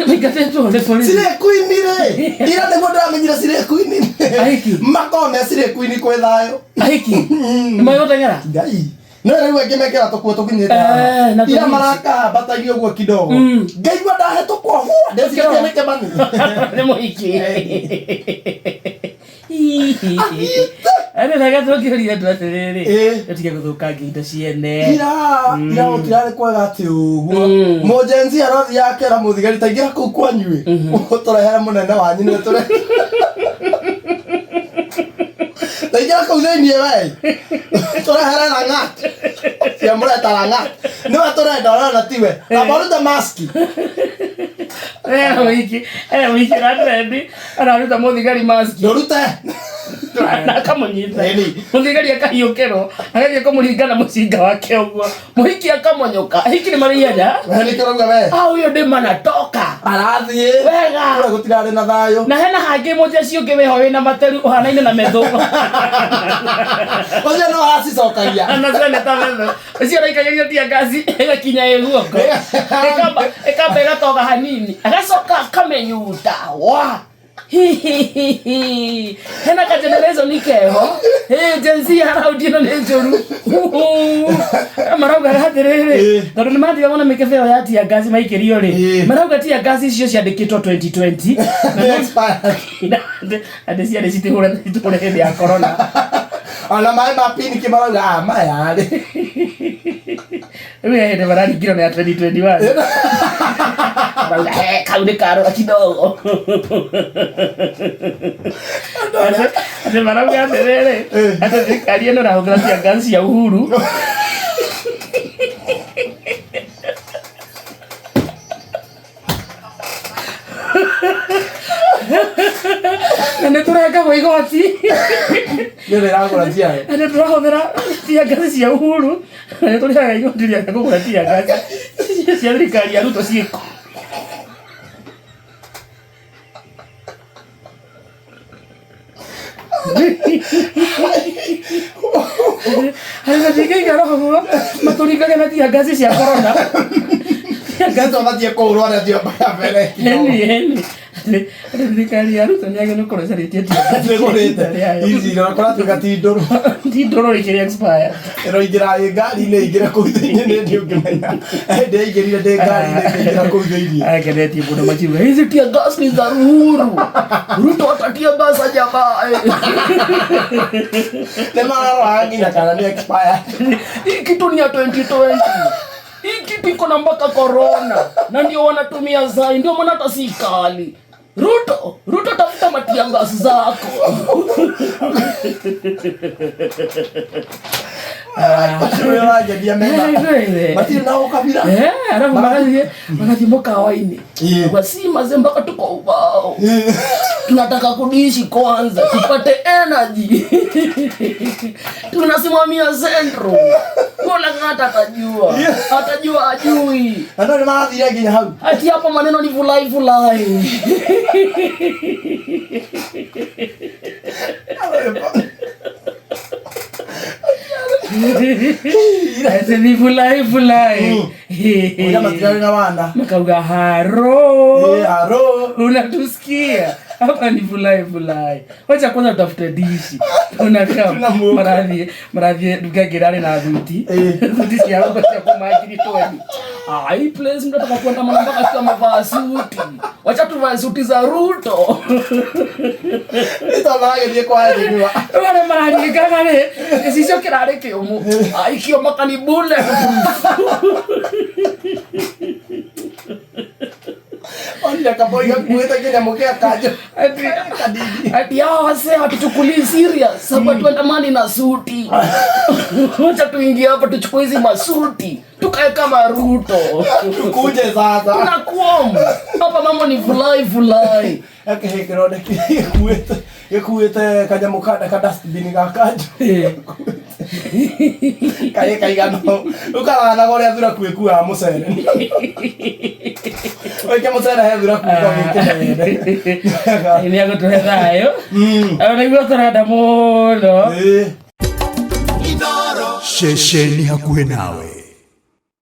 Nikateto le polisi. Sire kuinire. Ira niguo ndamenyire sire kuinire. Ahiki. Makome sire kuini kwe thayo. Ahiki. Mayotengera. Ngai. No rĩu ngĩmekĩra tũkuo tũkinyĩte ira maraka batagio guo kidogo ngaigua ndahetũkwo hua ndeciria nĩ kĩmani nĩ mũhiki arĩ naga tũkĩria andũ atĩrĩrĩ tũtige gũthũkangia indo ciene ira ũtirarĩ kwega atĩ ũguo mũjenzi arothi yakera mũthigari taingĩra kũu kwanyuĩ ũtũrehere mũnene wanyu nĩ tũre taingĩra kũu thĩiniĩ we tũrehere rang'ati cia mũreta rang'ati nĩwe tũrenda ũrona tiwe amba ũrute maski wiki ratrendi araruta mũthigari maski ndũrute akamũnyita mũthigari akahiũkĩrwo agathiĩ kũmũringana mũcinga wake ũguo mũhiki akamonyoka hiki nĩ marĩ ihenya nĩkĩrauga we huyo ndĩma natoka arathiĩ wega kũrĩa gũtirarĩ na thayũ na hena hangĩ mũjeci ũngĩ wĩho wĩna materu ũhanaine na metho ũcio no aracicokagia anacene ta metho ũcio araikagĩria tia ngaci ĩgakinya ĩguoko ĩkamba ĩgatoga hanini agacoka akamenyuta wa hena ka generation ikeho jenzi haraudi no nĩ njũru marauga atĩrĩrĩ tondũ nĩ mathiga mona mĩkebeo ya tia ngaci maikĩrio rĩ marauga tia ngaci icio ciandĩkĩtwo 2020 andĩ ciarĩ citihũre hĩndĩ ya corona ona maĩ ma piniki marauga maya rĩ rĩu hĩndĩ mararingirwo nĩ ya 2021 marauga kau nĩ karũra kidogo atĩ marauga atĩrĩrĩ atĩ thirikari ĩno ĩrahũthĩra cia ngaci cia Uhuru na nĩ tũrengagwo igoti nĩ tũrahũthĩra cia ngaci cia Uhuru na nĩ tũrĩhaga igoti rĩa kũgũra cia ngaci cia thirikari ya Ruto ciĩko Haimatika roho matũringage na tia ngaci cia corona ngaci wathie kũhũrwo arĩa thio mbere heni thirikari ya Ruto nĩagĩrĩirwo kũrecerĩtie tia ngaci ici nokora tugatindũrwo ndindũrwo ikĩrĩ expire ĩroingĩra ngari-inĩ ingĩre kũu thĩinĩ nĩ ũngĩmenya ndĩaingĩrire ndĩ ngari-inĩ ingĩra kũu thĩinĩ akenetie mũno makiuga hizi tia gas ni za Uhuru Ruto atatia gas jamaa nĩ mararora nginya kana nĩ expire hii kitu ni ya 2020 hii kitu iko na mpaka corona na ndio wanatumia zai ndio maana hata si kali Ruto tafuta matia gas zako matiri nao kabila arabu magathi mũkawa-inĩ wasima mpaka tuko ubao tunataka kudishi kwanza tupate energy tunasimamia centro mbona hata atajua ajui ndio ni maadhi yake hau ati hapo maneno ni vulai ati ni vulai uya matirari na wanda makauga haro unatusikia hapa ni vulai wacha kwanza tutafute dishi unakaa maradhi ndugagirani na thuti cia cia kumajiri tweni ai place mnataka kwenda mpaka kama mavaa suti wacha tuvae suti za Ruto itabagerie kwa hiyo wale maradi kagale sisio kirare kiomo ai kiomo kanibule Olia kaboiga kueta kile mokea kajo. Ati hao wase hatuchukulii serious. Sababu tuenda mali na suti. Acha tuingie hapa tuchukue hizi masuti. Tukae kama Ruto. Tukuje sasa. Tunakuomba. Hapa mambo ni vulai. Akihekirode kueta kaja mukada kadastbini gakajo. Kaigano. Ukala gore athura kuekua musere. Oike musere hethura kuekua mikene. Ini agotuhe thayo. Arigwo turenda muno. Inooro. Shesheni hakuhe nawe.